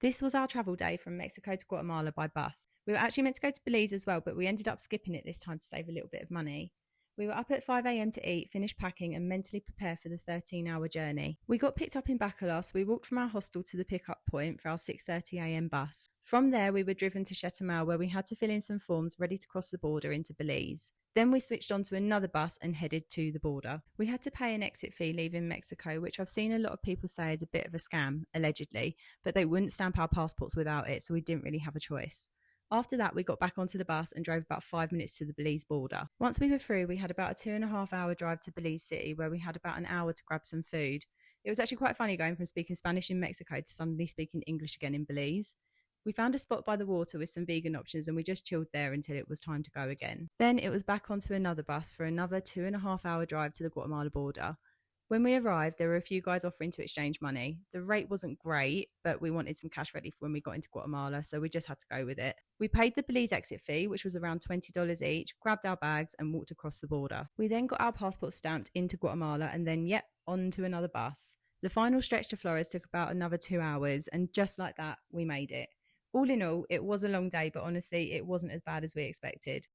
This was our travel day from Mexico to Guatemala by bus. We were actually meant to go to Belize as well, but we ended up skipping it this time to save a little bit of money. We were up at 5 a.m. to eat, finish packing, and mentally prepare for the 13-hour journey. We got picked up in Bacalar, so we walked from our hostel to the pickup point for our 6:30 a.m. bus. From there, we were driven to Chetumal, where we had to fill in some forms ready to cross the border into Belize. Then we switched on to another bus and headed to the border. We had to pay an exit fee leaving Mexico, which I've seen a lot of people say is a bit of a scam, allegedly, but they wouldn't stamp our passports without it, so we didn't really have a choice. After that, we got back onto the bus and drove about 5 minutes to the Belize border. Once we were through, we had about a 2.5-hour drive to Belize City, where we had about an hour to grab some food. It was actually quite funny going from speaking Spanish in Mexico to suddenly speaking English again in Belize. We found a spot by the water with some vegan options and we just chilled there until it was time to go again. Then it was back onto another bus for another 2.5-hour drive to the Guatemala border. When we arrived, there were a few guys offering to exchange money. The rate wasn't great, but we wanted some cash ready for when we got into Guatemala, so we just had to go with it. We paid the Belize exit fee, which was around $20 each, grabbed our bags and walked across the border. We then got our passports stamped into Guatemala and then, on to another bus. The final stretch to Flores took about another 2 hours, and just like that, we made it. All in all, it was a long day, but honestly, it wasn't as bad as we expected.